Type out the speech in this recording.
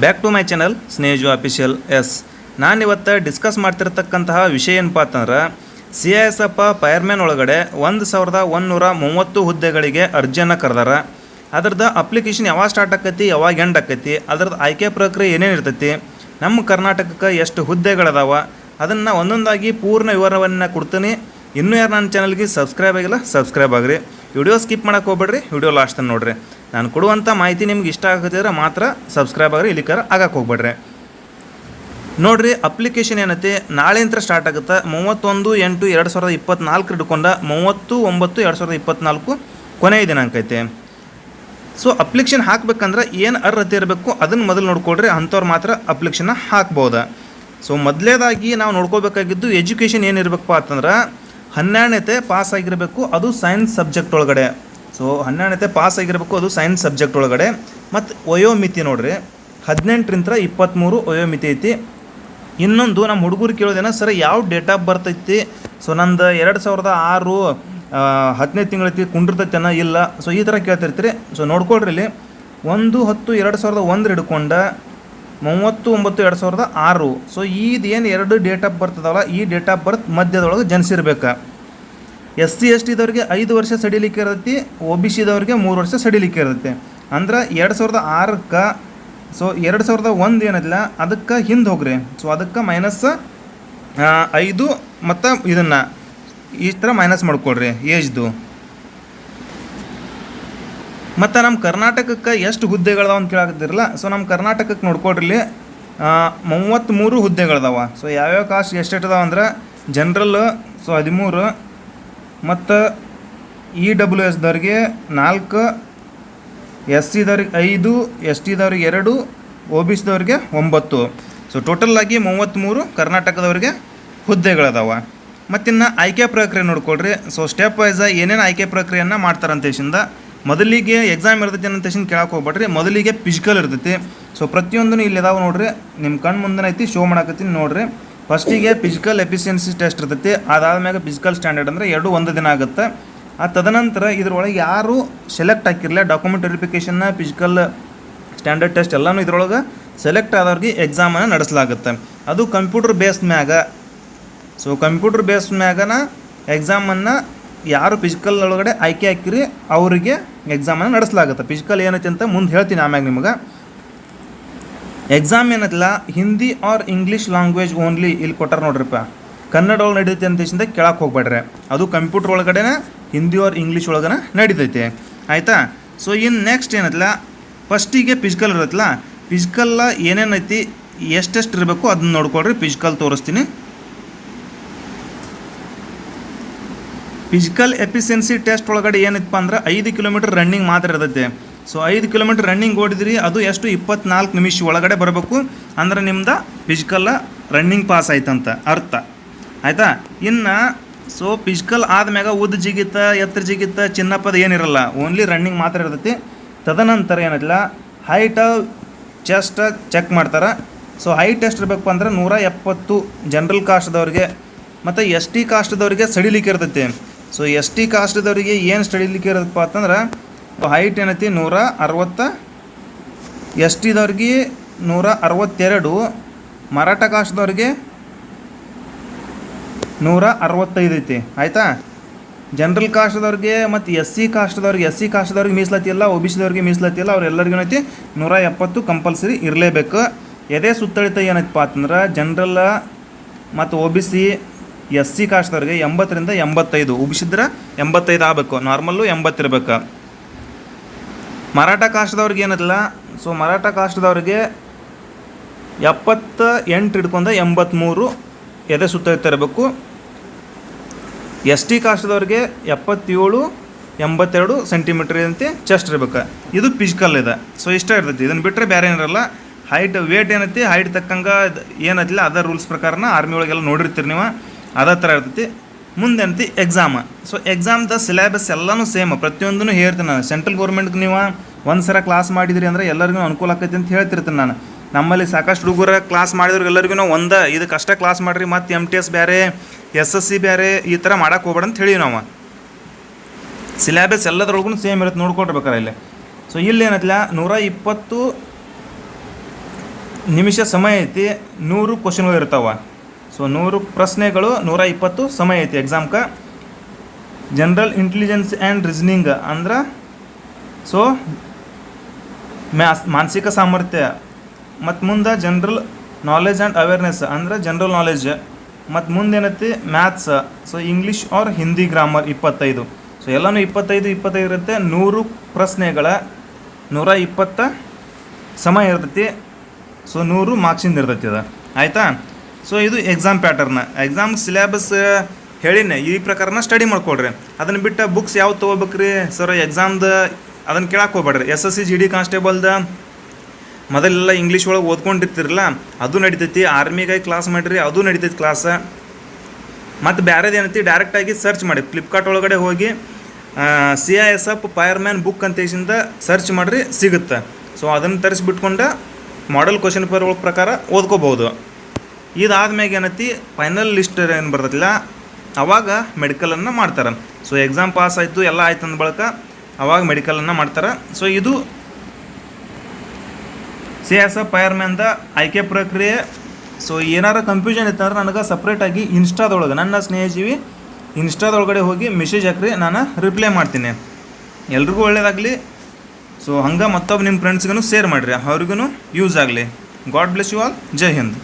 Back to my channel Snehaju official. ನಾನಿವತ್ತು discuss ಮಾಡ್ತಿರ್ತಕ್ಕಂತಹ ವಿಷಯ ಏನಪ್ಪ ಅಂತಂದ್ರೆ CISF ಫೈರ್ಮ್ಯಾನ್ ಒಳಗಡೆ 1130 ಹುದ್ದೆಗಳಿಗೆ ಅರ್ಜಿಯನ್ನು ಕರೆದಾರ. ಅದ್ರದ್ದು ಅಪ್ಲಿಕೇಶನ್ ಯಾವಾಗ ಸ್ಟಾರ್ಟ್ ಆಕೈತಿ, ಯಾವಾಗ ಎಂಡ್ ಆಕೈತಿ, ಅದ್ರದ್ದು ಆಯ್ಕೆ ಪ್ರಕ್ರಿಯೆ ಏನೇನು ಇರ್ತೈತಿ, ನಮ್ಮ ಕರ್ನಾಟಕಕ್ಕೆ ಎಷ್ಟು ಹುದ್ದೆಗಳದಾವ, ಅದನ್ನು ಒಂದೊಂದಾಗಿ ಪೂರ್ಣ ವಿವರವನ್ನು ಕೊಡ್ತೀನಿ. ಇನ್ನೂ ಯಾರು ನನ್ನ ಚಾನಲ್ಗೆ ಸಬ್ಸ್ಕ್ರೈಬ್ ಆಗಿಲ್ಲ ಸಬ್ಸ್ಕ್ರೈಬ್ ಆಗಿರಿ. ವಿಡಿಯೋ ಸ್ಕಿಪ್ ಮಾಡೋಕೆ ಹೋಗ್ಬೇಡ್ರಿ, ವಿಡಿಯೋ ಲಾಸ್ಟ್ ತನಕ ನೋಡಿರಿ. ನಾನು ಕೊಡುವಂಥ ಮಾಹಿತಿ ನಿಮ್ಗೆ ಇಷ್ಟ ಆಗತ್ತಿದ್ರೆ ಮಾತ್ರ ಸಬ್ಸ್ಕ್ರೈಬ್ ಆಗಿರಿ, ಇಲ್ಲಿಕರ ಆಗಕ್ಕೆ ಹೋಗ್ಬೇಡ್ರಿ. ನೋಡಿರಿ, ಅಪ್ಲಿಕೇಶನ್ ಏನೈತಿ ನಾಳೆಯಿಂದ ಸ್ಟಾರ್ಟ್ ಆಗುತ್ತೆ. 31/8/2024 ಹಿಡ್ಕೊಂಡು 30/9/2024 ಕೊನೆಯ ದಿನಾಂಕ ಐತೆ. ಸೊ ಅಪ್ಲಿಕೇಶನ್ ಹಾಕ್ಬೇಕಂದ್ರೆ ಏನು ಅರ್ಹತೆ ಇರಬೇಕು ಅದನ್ನು ಮೊದಲು ನೋಡ್ಕೊಳ್ರಿ, ಅಂಥವ್ರು ಮಾತ್ರ ಅಪ್ಲಿಕೇಶನ್ನ ಹಾಕ್ಬೋದು. ಸೊ ಮೊದಲೇದಾಗಿ ನಾವು ನೋಡ್ಕೋಬೇಕಾಗಿದ್ದು ಎಜುಕೇಷನ್ ಏನಿರಬೇಕಪ್ಪ ಅಂತಂದ್ರೆ 12ನೇ ಪಾಸ್ ಆಗಿರಬೇಕು, ಅದು ಸೈನ್ಸ್ ಸಬ್ಜೆಕ್ಟ್ ಒಳಗಡೆ. ಸೊ 12ನೇ ಪಾಸ್ ಆಗಿರಬೇಕು, ಅದು ಸೈನ್ಸ್ ಸಬ್ಜೆಕ್ಟ್ ಒಳಗಡೆ. ಮತ್ತು ವಯೋಮಿತಿ ನೋಡಿರಿ 18ರಿಂದ 23 ವಯೋಮಿತಿ ಐತಿ. ಇನ್ನೊಂದು ನಮ್ಮ ಹುಡುಗರು ಕೇಳೋದೇನ, ಸರ್ ಯಾವ ಡೇಟ್ ಆಫ್ ಬರ್ತ್ ಐತಿ, ಸೊ ನಂದು 2006 10ನೇ ತಿಂಗಳೈತಿ ಕುಂಡಿರ್ತೈತೆನ ಇಲ್ಲ, ಸೊ ಈ ಥರ ಕೇಳ್ತಿರ್ತೀರಿ. ಸೊ ನೋಡ್ಕೊಳ್ರಿ, ಇಲ್ಲಿ 1/10/2001 ಹಿಡ್ಕೊಂಡು 30/9/2006. ಸೊ ಇದೇನು 2 ಡೇಟ್ ಆಫ್ ಬರ್ತ್ ಅದಾವಲ್ಲ, ಈ ಡೇಟ್ ಆಫ್ ಬರ್ತ್ ಮಧ್ಯದೊಳಗೆ ಜನಿಸಿರ್ಬೇಕು. SC ST ದವ್ರಿಗೆ 5 ವರ್ಷ ಸಡಿಲಿಕ್ಕೆ ಇರ್ತೈತಿ, OBC ದವ್ರಿಗೆ 3 ವರ್ಷ ಸಡಿಲಿಕ್ಕೆ ಇರ್ತೈತಿ. ಅಂದ್ರೆ 2006ಕ್ಕೆ ಸೊ 2001 ಏನಿಲ್ಲ ಅದಕ್ಕೆ ಹಿಂದೆ ಹೋಗ್ರಿ. ಸೊ ಅದಕ್ಕೆ -5 ಮತ್ತು ಇದನ್ನು ಈ ಥರ ಮೈನಸ್ ಮಾಡ್ಕೊಳ್ರಿ ಏಜ್ದು. ಮತ್ತು ನಮ್ಮ ಕರ್ನಾಟಕಕ್ಕೆ ಎಷ್ಟು ಹುದ್ದೆಗಳದಾವ ಅಂತ ಕೇಳಾಕತ್ತಿರಲ್ಲ. ಸೊ ನಮ್ಮ ಕರ್ನಾಟಕಕ್ಕೆ ನೋಡ್ಕೊಳ್ರಿ, ಇಲ್ಲಿ 33 ಹುದ್ದೆಗಳದಾವ. ಸೊ ಯಾವ್ಯಾವ ಕಾಸ್ಟ್ ಎಷ್ಟೆಟ್ಟದಾವ ಅಂದ್ರೆ ಜನ್ರಲ್ ಸೊ 13 ಮತ್ತು EWS ದವ್ರಿಗೆ 4, SC ದವ್ರಿಗೆ 5, ST ದವ್ರಿಗೆ 2, OBC ದವ್ರಿಗೆ 9. ಸೊ ಟೋಟಲ್ಲಾಗಿ 33 ಕರ್ನಾಟಕದವ್ರಿಗೆ ಹುದ್ದೆಗಳದಾವ. ಮತ್ತಿನ್ನು ಆಯ್ಕೆ ಪ್ರಕ್ರಿಯೆ ನೋಡ್ಕೊಳ್ರಿ. ಸೊ ಸ್ಟೆಪ್ ವೈಸ ಏನೇನು ಆಯ್ಕೆ ಪ್ರಕ್ರಿಯೆಯನ್ನು ಮಾಡ್ತಾರಂತೇಶಿಂದ ಮೊದಲಿಗೆ ಎಕ್ಸಾಮ್ ಇರ್ತೈತಿ ಅಂತೇಶಿಂದ ಕೇಳಕ್ಕೆ ಹೋಗ್ಬೇಡ್ರಿ. ಮೊದಲಿಗೆ ಫಿಸಿಕಲ್ ಇರ್ತೈತಿ. ಸೊ ಪ್ರತಿಯೊಂದೂ ಇಲ್ಲಿ ಇದಾವೆ ನೋಡ್ರಿ, ನಿಮ್ಮ ಕಣ್ಣು ಮುಂದೆ ಐತಿ, ಶೋ ಮಾಡಾಕತ್ತೀನಿ ನೋಡ್ರಿ. ಫಸ್ಟಿಗೆ ಫಿಸಿಕಲ್ ಎಫಿಷಿಯನ್ಸಿ ಟೆಸ್ಟ್ ಇರ್ತೈತಿ, ಅದಾದ್ಮೇಲೆ ಫಿಸಿಕಲ್ ಸ್ಟ್ಯಾಂಡರ್ಡ್ ಅಂದರೆ 2 ಒಂದು ದಿನ ಆಗುತ್ತೆ. ಆ ತದನಂತರ ಇದ್ರೊಳಗೆ ಯಾರು ಸೆಲೆಕ್ಟ್ ಆಗಿರಲಿಲ್ಲ, ಡಾಕ್ಯುಮೆಂಟ್ ವೆರಿಫಿಕೇಷನ್ನ ಫಿಸಿಕಲ್ ಸ್ಟ್ಯಾಂಡರ್ಡ್ ಟೆಸ್ಟ್ ಎಲ್ಲನೂ ಇದ್ರೊಳಗೆ ಸೆಲೆಕ್ಟ್ ಆದವ್ರಿಗೆ ಎಕ್ಸಾಮನ್ನು ನಡೆಸಲಾಗುತ್ತೆ. ಅದು ಕಂಪ್ಯೂಟರ್ ಬೇಸ್ ಮ್ಯಾಗ. ಸೊ ಕಂಪ್ಯೂಟರ್ ಬೇಸ್ ಮ್ಯಾಗನ ಎಕ್ಸಾಮನ್ನು ಯಾರು ಫಿಸಿಕಲ್ ಒಳಗಡೆ ಆಯ್ಕೆ ಹಾಕಿರಿ ಅವರಿಗೆ ಎಕ್ಸಾಮನ್ನು ನಡೆಸಲಾಗುತ್ತೆ. ಫಿಸಿಕಲ್ ಏನೈತಿ ಅಂತ ಮುಂದೆ ಹೇಳ್ತೀನಿ ಆಮ್ಯಾಗ ನಿಮ್ಗೆ. ಎಕ್ಸಾಮ್ ಏನೈತಿಲ್ಲ Hindi or English language only ಇಲ್ಲಿ ಕೊಟ್ಟಾರ ನೋಡ್ರಿಪ್ಪ. ಕನ್ನಡ ಒಳಗೆ ನಡೀತೈತೆ ಅಂತೇಶಿಂದ ಕೇಳಕ್ಕೆ ಹೋಗ್ಬೇಡ್ರಿ. ಅದು ಕಂಪ್ಯೂಟರ್ ಒಳಗಡೆ ಹಿಂದಿ ಆರ್ ಇಂಗ್ಲೀಷ್ ಒಳಗನ ನಡೀತೈತೆ, ಆಯಿತಾ. ಸೊ ಇನ್ನು ನೆಕ್ಸ್ಟ್ ಏನೈತಿಲ್ಲ ಫಸ್ಟಿಗೆ ಫಿಸಿಕಲ್ ಇರತ್ತಲ್ಲ, ಫಿಸಿಕಲ್ಲ ಏನೇನೈತಿ ಎಷ್ಟೆಷ್ಟು ಇರಬೇಕು ಅದನ್ನ ನೋಡ್ಕೊಳ್ರಿ. ಫಿಸಿಕಲ್ ತೋರಿಸ್ತೀನಿ. ಫಿಸಿಕಲ್ ಎಫಿಷಿಯನ್ಸಿ ಟೆಸ್ಟ್ ಒಳಗಡೆ ಏನೈತಪ್ಪ ಅಂದ್ರೆ 5 ಕಿಲೋಮೀಟರ್ ರನ್ನಿಂಗ್ ಮಾತ್ರ ಇರ್ತೈತೆ. ಸೊ 5 ಕಿಲೋಮೀಟರ್ ರನ್ನಿಂಗ್ ಓಡಿದ್ರಿ ಅದು ಎಷ್ಟು 24 ನಿಮಿಷ ಒಳಗಡೆ ಬರಬೇಕು. ಅಂದ್ರೆ ನಿಮ್ದು ಫಿಸಿಕಲ್ಲ ರನ್ನಿಂಗ್ ಪಾಸ್ ಆಯ್ತಂತ ಅರ್ಥ, ಆಯಿತಾ. ಇನ್ನು ಸೊ ಫಿಸಿಕಲ್ ಆದ್ಮ್ಯಾಗ ಉದ್ದ ಜಿಗಿತ ಎತ್ತರ ಜಿಗಿತ ಚಿನ್ನಪದ ಏನಿರಲ್ಲ, ಓನ್ಲಿ ರನ್ನಿಂಗ್ ಮಾತ್ರ ಇರ್ತೈತಿ. ತದನಂತರ ಏನಿಲ್ಲ ಹೈಟ ಚೆಸ್ಟ್ ಚೆಕ್ ಮಾಡ್ತಾರೆ. ಸೊ ಹೈಟ್ ಎಷ್ಟು ಇರಬೇಕಪ್ಪ ಅಂದ್ರೆ 170 ಜನರಲ್ ಕಾಸ್ಟ್ದವ್ರಿಗೆ, ಮತ್ತು ST ಕಾಸ್ಟ್ದವ್ರಿಗೆ ಸಡಿಲಿಕ್ಕೆ ಇರ್ತೈತಿ. ಸೊ ST ಕಾಸ್ಟ್ದವ್ರಿಗೆ ಏನು ಸಡಿಲಿಕ್ಕೆ ಇರತ್ತಪ್ಪ ಅಂತಂದ್ರೆ ಹೈಟ್ ಏನೈತಿ 160, ST ದವ್ರಿಗೆ 162, ಮರಾಠ ಕಾಸ್ಟ್ದವ್ರಿಗೆ 165 ಐತಿ, ಆಯಿತಾ. ಜನರಲ್ ಕಾಸ್ಟ್ದವ್ರಿಗೆ ಮತ್ತು SC ಕಾಸ್ಟ್ದವ್ರಿಗೆ ಮೀಸಲಾತಿ ಇಲ್ಲ, OBC ದವ್ರಿಗೆ ಮೀಸಲಾತಿ ಇಲ್ಲ, ಅವ್ರೆಲ್ಲರಿಗೂ ಏನೈತಿ 170 ಕಂಪಲ್ಸರಿ ಇರಲೇಬೇಕು. ಎದೆ ಸುತ್ತಳಿತ ಏನೈತಪ್ಪ ಅಂತಂದ್ರೆ ಜನರಲ್ ಮತ್ತು OBC SC ಕಾಸ್ಟ್ದವ್ರಿಗೆ 80ರಿಂದ 85, OBC ಇದ್ರೆ 85 ಆಗಬೇಕು, ನಾರ್ಮಲ್ಲು 80 ಇರಬೇಕು. ಮರಾಠ ಕಾಸ್ಟ್ದವ್ರಿಗೆ ಏನೈತಿಲ್ಲ, ಸೊ ಮರಾಠ ಕಾಸ್ಟ್ದವ್ರಿಗೆ 78 ಹಿಡ್ಕೊಂಡು 83 ಎದೆ ಸುತ್ತಳಿತ ಇರಬೇಕು. ST ಕಾಸ್ಟ್ದವ್ರಿಗೆ 77, 82 ಸೆಂಟಿಮೀಟ್ರ್ ಅಂತೆ ಚೆಸ್ಟ್ ಇರ್ಬೇಕು. ಇದು ಫಿಸಿಕಲ್ ಇದೆ. ಸೊ ಇಷ್ಟ ಇರ್ತೈತಿ, ಇದನ್ನು ಬಿಟ್ಟರೆ ಬೇರೆ ಏನಿರಲ್ಲ. ಹೈಟ್ ವೇಟ್ ಏನೈತಿ ಹೈಟ್ ತಕ್ಕಂಗೆ ಏನೈತಿಲ್ಲ ಅದರ ರೂಲ್ಸ್ ಪ್ರಕಾರನ ಆರ್ಮಿ ಒಳಗೆಲ್ಲ ನೋಡಿರ್ತೀರಿ ನೀವು, ಅದೇ ಥರ ಇರ್ತೈತಿ. ಮುಂದೆ ಏನೈತಿ ಎಕ್ಸಾಮ್. ಸೊ ಎಕ್ಸಾಮ್ದ ಸಿಲೆಬಸ್ ಎಲ್ಲನೂ ಸೇಮ್, ಪ್ರತಿಯೊಂದೂ ಹೇಳ್ತೀನಿ ನಾನು. ಸೆಂಟ್ರಲ್ ಗೌರ್ಮೆಂಟ್ಗೆ ನೀವು ಒಂದು ಸಲ ಕ್ಲಾಸ್ ಮಾಡಿದಿರಿ ಅಂದರೆ ಎಲ್ಲರಿಗೂ ಅನುಕೂಲ ಆಕೈತಿ ಅಂತ ಹೇಳ್ತಿರ್ತೀನಿ ನಾನು. ನಮ್ಮಲ್ಲಿ ಸಾಕಷ್ಟು ಹುಡುಗರ ಕ್ಲಾಸ್ ಮಾಡಿದವ್ರಿಗೆ ಎಲ್ಲರಿಗೂ ಒಂದು ಇದಕ್ಕೆ ಅಷ್ಟೇ ಕ್ಲಾಸ್ ಮಾಡಿರಿ, ಮತ್ತು MTS ಬೇರೆ SSC ಬೇರೆ ಈ ಥರ ಮಾಡೋಕೆ ಹೋಗ್ಬೇಡ ಅಂತ ಹೇಳಿ ನಾವು. ಸಿಲೆಬಸ್ ಎಲ್ಲದ್ರೊಳಗೂ ಸೇಮ್ ಇರುತ್ತೆ, ನೋಡ್ಕೊಳ್ಬೇಕಾರೆ ಇಲ್ಲಿ. ಸೊ ಇಲ್ಲಿ ಏನೈತಿಲ್ಲ 120 ನಿಮಿಷ ಸಮಯ ಐತಿ, 100 ಕ್ವಶನ್ಗಳು ಇರ್ತಾವೆ. ಸೊ 100 ಪ್ರಶ್ನೆಗಳು, 120 ಸಮಯ ಐತಿ ಎಕ್ಸಾಮ್ಗೆ. ಜನರಲ್ ಇಂಟೆಲಿಜೆನ್ಸ್ ಆ್ಯಂಡ್ ರೀಸನಿಂಗ್ ಅಂದ್ರೆ ಸೊ ಮಾನಸಿಕ ಸಾಮರ್ಥ್ಯ. ಮತ್ತು ಮುಂದೆ ಜನರಲ್ ನಾಲೆಜ್ ಆ್ಯಂಡ್ ಅವೇರ್ನೆಸ್ ಅಂದ್ರೆ ಜನರಲ್ ನಾಲೆಜ್. ಮತ್ತು ಮುಂದೇನೈತಿ maths. So English or Hindi grammar 25. So ಎಲ್ಲನೂ 25 ಇರುತ್ತೆ. 100 ಪ್ರಶ್ನೆಗಳ 120 ಸಮಯ ಇರ್ತೈತಿ. ಸೊ 100 ಮಾರ್ಕ್ಸಿಂದ ಇರ್ತೈತಿ ಅದು, ಆಯಿತಾ. ಸೊ ಇದು ಎಕ್ಸಾಮ್ ಪ್ಯಾಟರ್ನ. ಎಕ್ಸಾಮ್ ಸಿಲೆಬಸ್ ಹೇಳಿನಿ, ಈ ಪ್ರಕಾರನ ಸ್ಟಡಿ ಮಾಡ್ಕೊಳ್ರಿ. ಅದನ್ನು ಬಿಟ್ಟು ಬುಕ್ಸ್ ಯಾವ್ದು ತೊಗೋಬೇಕ್ರಿ ಸರ್ ಎಕ್ಸಾಮ್ದು ಅದನ್ನು ಕೇಳಕ್ಕೆ ಹೋಗ್ಬೇಡ್ರಿ. SSC GD ಕಾನ್ಸ್ಟೇಬಲ್ದ ಮೊದಲೆಲ್ಲ ಇಂಗ್ಲೀಷ್ ಒಳಗೆ ಓದ್ಕೊಂಡಿರ್ತಿರಲ್ಲ, ಅದು ನಡಿತೈತಿ. ಆರ್ಮಿಗಾಗಿ ಕ್ಲಾಸ್ ಮಾಡಿರಿ, ಅದು ನಡಿತೈತಿ ಕ್ಲಾಸ. ಮತ್ತು ಬೇರೆದು ಏನೈತಿ, ಡೈರೆಕ್ಟಾಗಿ ಸರ್ಚ್ ಮಾಡಿ. ಫ್ಲಿಪ್ಕಾರ್ಟ್ ಒಳಗಡೆ ಹೋಗಿ CISF ಫೈರ್ಮ್ಯಾನ್ ಬುಕ್ ಅಂತೇಸಿಂದ ಸರ್ಚ್ ಮಾಡಿರಿ, ಸಿಗುತ್ತೆ. ಸೊ ಅದನ್ನು ತರಿಸ್ಬಿಟ್ಕೊಂಡು ಮಾಡೆಲ್ ಕ್ವಶನ್ ಪೇಪರ್ ಒಳಗೆ ಪ್ರಕಾರ ಓದ್ಕೋಬೋದು. ಇದಾದ್ಮೇಲೆ ಏನೈತಿ, ಫೈನಲ್ ಲಿಸ್ಟ್ ಏನು ಬರ್ತೈತಿಲ್ಲ ಅವಾಗ ಮೆಡಿಕಲನ್ನು ಮಾಡ್ತಾರೆ. ಸೊ ಎಕ್ಸಾಮ್ ಪಾಸ್ ಆಯಿತು, ಎಲ್ಲ ಆಯ್ತು ಅಂದ ಬಳಿಕ ಅವಾಗ ಮೆಡಿಕಲನ್ನು ಮಾಡ್ತಾರೆ. ಸೊ ಇದು CISF ಫೈರ್ಮ್ಯಾನ್ದ ಆಯ್ಕೆ ಪ್ರಕ್ರಿಯೆ. ಸೊ ಏನಾರು ಕನ್ಫ್ಯೂಷನ್ ಇತ್ತಂದ್ರೆ ನನಗೆ ಸಪ್ರೇಟಾಗಿ ಇನ್ಸ್ಟಾದೊಳಗೆ, ನನ್ನ ಸ್ನೇಹಜೀವಿ ಇನ್ಸ್ಟಾದೊಳಗಡೆ ಹೋಗಿ ಮೆಸೇಜ್ ಹಾಕ್ರಿ, ನಾನು ರಿಪ್ಲೈ ಮಾಡ್ತೀನಿ. ಎಲ್ರಿಗೂ ಒಳ್ಳೆಯದಾಗಲಿ. ಸೊ ಹಂಗೆ ಮತ್ತೊಬ್ಬ ನಿಮ್ಮ ಫ್ರೆಂಡ್ಸ್ಗೂ ಶೇರ್ ಮಾಡಿರಿ, ಅವ್ರಿಗೂ ಯೂಸ್ ಆಗಲಿ. God bless you all. ಜೈ ಹಿಂದ್.